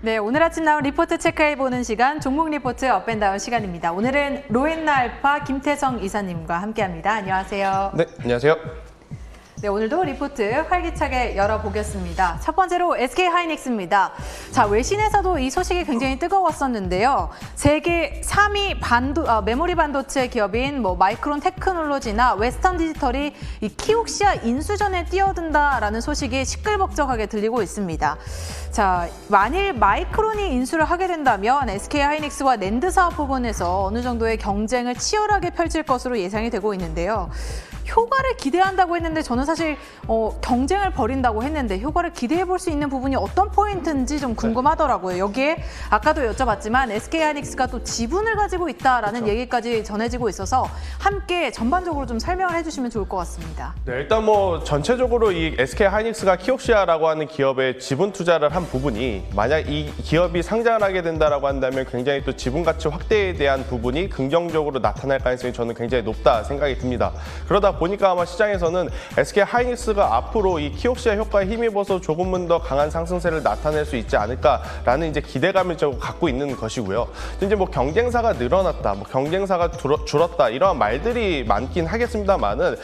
네, 오늘 아침 나온 리포트 체크해보는 시간, 종목 리포트 업앤다운 시간입니다. 오늘은 로엔나 알파 김태성 이사님과 함께합니다. 안녕하세요. 네, 안녕하세요. 네, 오늘도 리포트 활기차게 열어보겠습니다. 첫 번째로 SK하이닉스입니다. 자, 외신에서도 이 소식이 굉장히 뜨거웠었는데요. 세계 3위 메모리 반도체 기업인 마이크론 테크놀로지나 웨스턴 디지털이 이 키옥시아 인수전에 뛰어든다라는 소식이 시끌벅적하게 들리고 있습니다. 자, 만일 마이크론이 인수를 하게 된다면 SK하이닉스와 낸드 사업 부분에서 어느 정도의 경쟁을 치열하게 펼칠 것으로 예상이 되고 있는데요. 효과를 기대한다고 했는데 저는 사실 경쟁을 벌인다고 했는데 효과를 기대해 볼 수 있는 부분이 어떤 포인트인지 좀 궁금하더라고요. 여기에 아까도 여쭤봤지만 SK하이닉스가 또 지분을 가지고 있다라는 얘기까지 전해지고 있어서 함께 전반적으로 좀 설명을 해주시면 좋을 것 같습니다. 네, 일단 전체적으로 이 SK하이닉스가 키옥시아라고 하는 기업에 지분 투자를 한 부분이 만약 이 기업이 상장을 하게 된다라고 한다면 굉장히 또 지분 가치 확대에 대한 부분이 긍정적으로 나타날 가능성이 저는 굉장히 높다 생각이 듭니다. 그러다 보니까 아마 시장에서는 SK하이닉스가 앞으로 이 키옥시아 효과에 힘입어서 조금은 더 강한 상승세를 나타낼 수 있지 않을까라는 이제 기대감을 좀 갖고 있는 것이고요. 이제 경쟁사가 늘어났다, 경쟁사가 줄었다 이러한 말들이 많긴 하겠습니다만은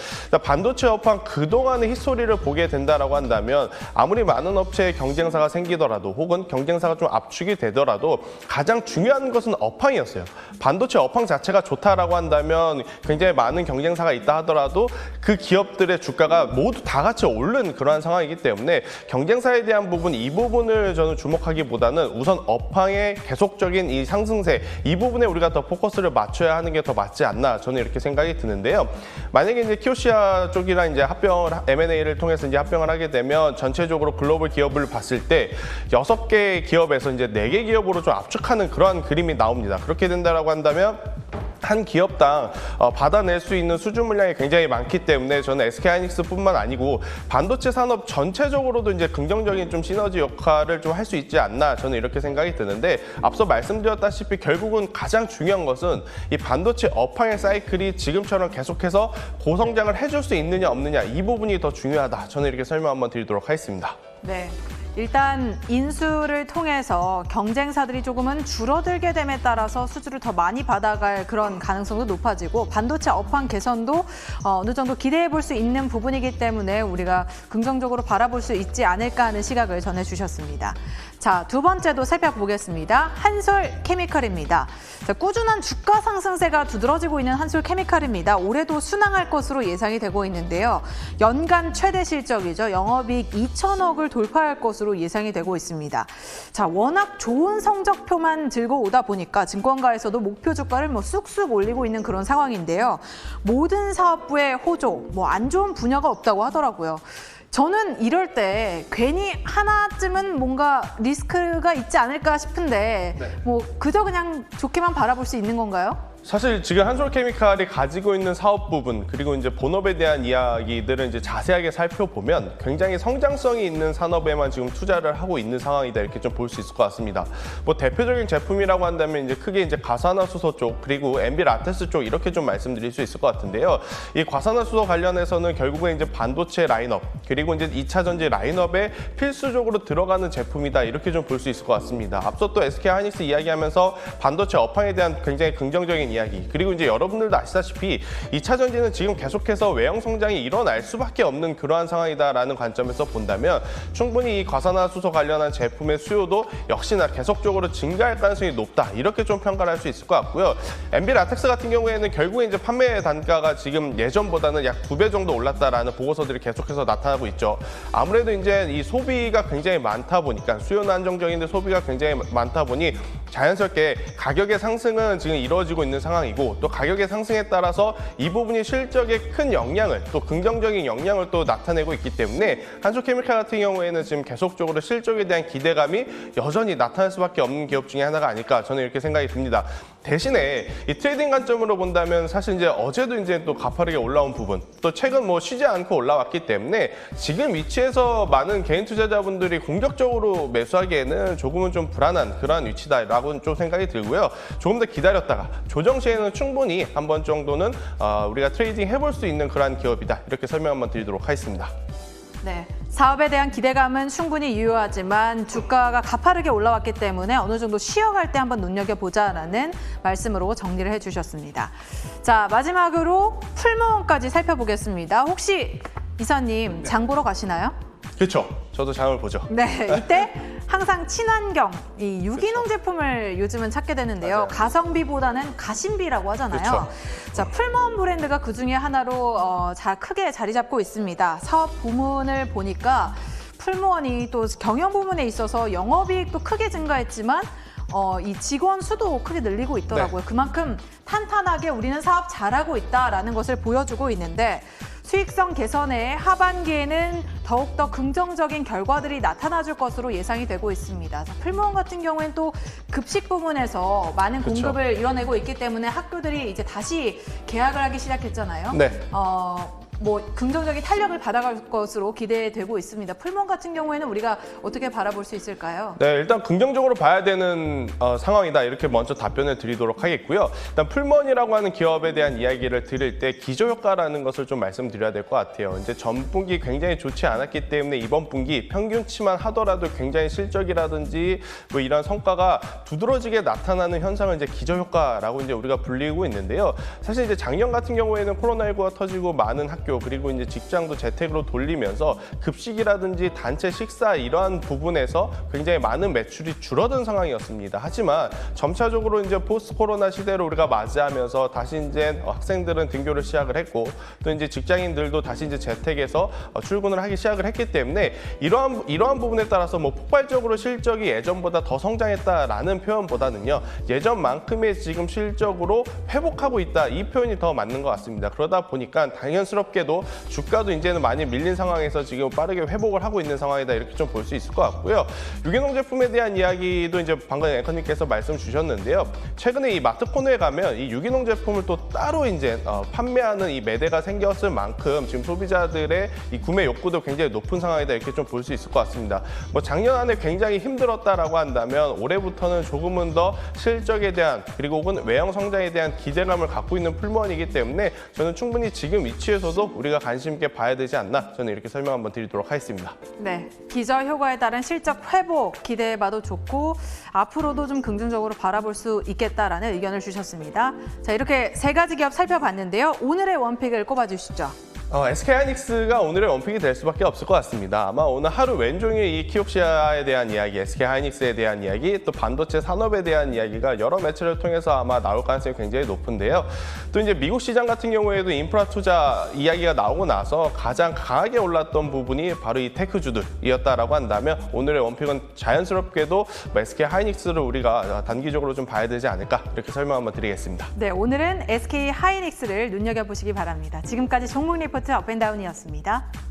반도체 업황 그동안의 히스토리를 보게 된다라고 한다면 아무리 많은 업체에 경쟁사가 생기더라도 혹은 경쟁사가 좀 압축이 되더라도 가장 중요한 것은 업황이었어요. 반도체 업황 자체가 좋다라고 한다면 굉장히 많은 경쟁사가 있다 하더라도 그 기업들의 주가가 모두 다 같이 오른 그러한 상황이기 때문에 경쟁사에 대한 부분, 이 부분을 저는 주목하기보다는 우선 업황의 계속적인 이 상승세, 이 부분에 우리가 더 포커스를 맞춰야 하는 게 더 맞지 않나 저는 이렇게 생각이 드는데요. 만약에 이제 키옥시아 쪽이랑 이제 M&A를 통해서 이제 합병을 하게 되면 전체적으로 글로벌 기업을 봤을 때 6개 기업에서 이제 4개 기업으로 좀 압축하는 그러한 그림이 나옵니다. 그렇게 된다라고 한다면 한 기업당 받아낼 수 있는 수주 물량이 굉장히 많기 때문에 저는 SK하이닉스뿐만 아니고 반도체 산업 전체적으로도 이제 긍정적인 좀 시너지 역할을 좀 할 수 있지 않나 저는 이렇게 생각이 드는데 앞서 말씀드렸다시피 결국은 가장 중요한 것은 이 반도체 업황의 사이클이 지금처럼 계속해서 고성장을 해줄 수 있느냐 없느냐 이 부분이 더 중요하다. 저는 이렇게 설명 한번 드리도록 하겠습니다. 네. 일단 인수를 통해서 경쟁사들이 조금은 줄어들게 됨에 따라서 수주를 더 많이 받아갈 그런 가능성도 높아지고 반도체 업황 개선도 어느 정도 기대해 볼 수 있는 부분이기 때문에 우리가 긍정적으로 바라볼 수 있지 않을까 하는 시각을 전해주셨습니다. 자, 두 번째도 살펴보겠습니다. 한솔케미칼입니다. 자, 꾸준한 주가 상승세가 두드러지고 있는 한솔케미칼입니다. 올해도 순항할 것으로 예상이 되고 있는데요. 연간 최대 실적이죠. 영업이익 2천억을 돌파할 것으로 예상이 되고 있습니다. 자, 워낙 좋은 성적표만 들고 오다 보니까 증권가에서도 목표 주가를 쑥쑥 올리고 있는 그런 상황인데요. 모든 사업부의 호조, 안 좋은 분야가 없다고 하더라고요. 저는 이럴 때 괜히 하나쯤은 뭔가 리스크가 있지 않을까 싶은데 그저 그냥 좋게만 바라볼 수 있는 건가요? 사실 지금 한솔케미칼이 가지고 있는 사업 부분 그리고 이제 본업에 대한 이야기들은 이제 자세하게 살펴보면 굉장히 성장성이 있는 산업에만 지금 투자를 하고 있는 상황이다 이렇게 좀 볼 수 있을 것 같습니다. 대표적인 제품이라고 한다면 이제 크게 이제 과산화수소 쪽 그리고 MB-라테스 쪽 이렇게 좀 말씀드릴 수 있을 것 같은데요. 이 과산화수소 관련해서는 결국에 이제 반도체 라인업 그리고 이제 2차 전지 라인업에 필수적으로 들어가는 제품이다 이렇게 좀 볼 수 있을 것 같습니다. 앞서 또 SK하이닉스 이야기하면서 반도체 업황에 대한 굉장히 긍정적인 이야기 그리고 이제 여러분들도 아시다시피 2차 전지는 지금 계속해서 외형 성장이 일어날 수밖에 없는 그러한 상황이다라는 관점에서 본다면 충분히 이 과산화수소 관련한 제품의 수요도 역시나 계속적으로 증가할 가능성이 높다 이렇게 좀 평가를 할 수 있을 것 같고요. MB-라텍스 같은 경우에는 결국에 이제 판매 단가가 지금 예전보다는 약 2배 정도 올랐다라는 보고서들이 계속해서 나타나고 있죠. 아무래도 이제 이 소비가 굉장히 많다 보니까 수요는 한정적인데 소비가 굉장히 많다 보니 자연스럽게 가격의 상승은 지금 이루어지고 있는 상황이고 또 가격의 상승에 따라서 이 부분이 실적에 큰 영향을 또 긍정적인 영향을 또 나타내고 있기 때문에 한솔케미칼 같은 경우에는 지금 계속적으로 실적에 대한 기대감이 여전히 나타날 수밖에 없는 기업 중에 하나가 아닐까 저는 이렇게 생각이 듭니다. 대신에 이 트레이딩 관점으로 본다면 사실 이제 어제도 이제 또 가파르게 올라온 부분 또 최근 쉬지 않고 올라왔기 때문에 지금 위치에서 많은 개인 투자자분들이 공격적으로 매수하기에는 조금은 좀 불안한 그러한 위치다라고는 좀 생각이 들고요. 조금 더 기다렸다가 조정 시에는 충분히 한 번 정도는 우리가 트레이딩 해볼 수 있는 그러한 기업이다 이렇게 설명 한번 드리도록 하겠습니다. 네, 사업에 대한 기대감은 충분히 유효하지만 주가가 가파르게 올라왔기 때문에 어느 정도 쉬어갈 때 한번 눈여겨보자라는 말씀으로 정리를 해주셨습니다. 자, 마지막으로 풀무원까지 살펴보겠습니다. 혹시 이사님 장 보러 가시나요? 그렇죠. 저도 장을 보죠. 네, 이때 항상 친환경, 이 유기농 제품을 요즘은 찾게 되는데요. 맞아요. 가성비보다는 가심비라고 하잖아요. 그쵸. 자, 풀무원 브랜드가 그 중에 하나로 크게 자리 잡고 있습니다. 사업 부문을 보니까 풀무원이 또 경영 부문에 있어서 영업이익도 크게 증가했지만 이 직원 수도 크게 늘리고 있더라고요. 네. 그만큼 탄탄하게 우리는 사업 잘하고 있다라는 것을 보여주고 있는데 수익성 개선에 하반기에는 더욱더 긍정적인 결과들이 나타나줄 것으로 예상이 되고 있습니다. 자, 풀무원 같은 경우에는 또 급식 부문에서 많은 그쵸. 공급을 이뤄내고 있기 때문에 학교들이 이제 다시 개학을 하기 시작했잖아요. 네. 긍정적인 탄력을 받아갈 것으로 기대되고 있습니다. 풀무원 같은 경우에는 우리가 어떻게 바라볼 수 있을까요? 네, 일단 긍정적으로 봐야 되는 상황이다. 이렇게 먼저 답변을 드리도록 하겠고요. 일단 풀무원이라고 하는 기업에 대한 이야기를 드릴 때 기저효과라는 것을 좀 말씀드려야 될 것 같아요. 이제 전분기 굉장히 좋지 않았기 때문에 이번 분기 평균치만 하더라도 굉장히 실적이라든지 뭐 이런 성과가 두드러지게 나타나는 현상을 이제 기저효과라고 이제 우리가 불리고 있는데요. 사실 이제 작년 같은 경우에는 코로나19가 터지고 많은 학교 그리고 이제 직장도 재택으로 돌리면서 급식이라든지 단체 식사 이러한 부분에서 굉장히 많은 매출이 줄어든 상황이었습니다. 하지만 점차적으로 이제 포스트 코로나 시대를 우리가 맞이하면서 다시 이제 학생들은 등교를 시작을 했고 또 이제 직장인들도 다시 이제 재택에서 출근을 하기 시작을 했기 때문에 이러한 부분에 따라서 뭐 폭발적으로 실적이 예전보다 더 성장했다라는 표현보다는요. 예전만큼의 지금 실적으로 회복하고 있다 이 표현이 더 맞는 것 같습니다. 그러다 보니까 당연스럽게 주가도 이제는 많이 밀린 상황에서 지금 빠르게 회복을 하고 있는 상황이다 이렇게 좀 볼 수 있을 것 같고요. 유기농 제품에 대한 이야기도 이제 방금 앵커님께서 말씀 주셨는데요. 최근에 이 마트 코너에 가면 이 유기농 제품을 또 따로 이제 판매하는 이 매대가 생겼을 만큼 지금 소비자들의 이 구매 욕구도 굉장히 높은 상황이다 이렇게 좀 볼 수 있을 것 같습니다. 뭐 작년 안에 굉장히 힘들었다라고 한다면 올해부터는 조금은 더 실적에 대한 그리고 혹은 외형 성장에 대한 기대감을 갖고 있는 풀무원이기 때문에 저는 충분히 지금 위치에서도 우리가 관심 있게 봐야 되지 않나 저는 이렇게 설명 한번 드리도록 하겠습니다. 네, 기저 효과에 따른 실적 회복 기대해봐도 좋고 앞으로도 좀 긍정적으로 바라볼 수 있겠다라는 의견을 주셨습니다. 자, 이렇게 세 가지 기업 살펴봤는데요. 오늘의 원픽을 꼽아주시죠. SK하이닉스가 오늘의 원픽이 될 수밖에 없을 것 같습니다. 아마 오늘 하루 왼종일 이 키옥시아에 대한 이야기, SK하이닉스에 대한 이야기, 또 반도체 산업에 대한 이야기가 여러 매체를 통해서 아마 나올 가능성이 굉장히 높은데요. 또 이제 미국 시장 같은 경우에도 인프라 투자 이야기가 나오고 나서 가장 강하게 올랐던 부분이 바로 이 테크주들이었다라고 한다면 오늘의 원픽은 자연스럽게도 SK하이닉스를 우리가 단기적으로 좀 봐야 되지 않을까 이렇게 설명 한번 드리겠습니다. 네, 오늘은 SK하이닉스를 눈여겨보시기 바랍니다. 지금까지 종목 리포트 업앤다운이었습니다.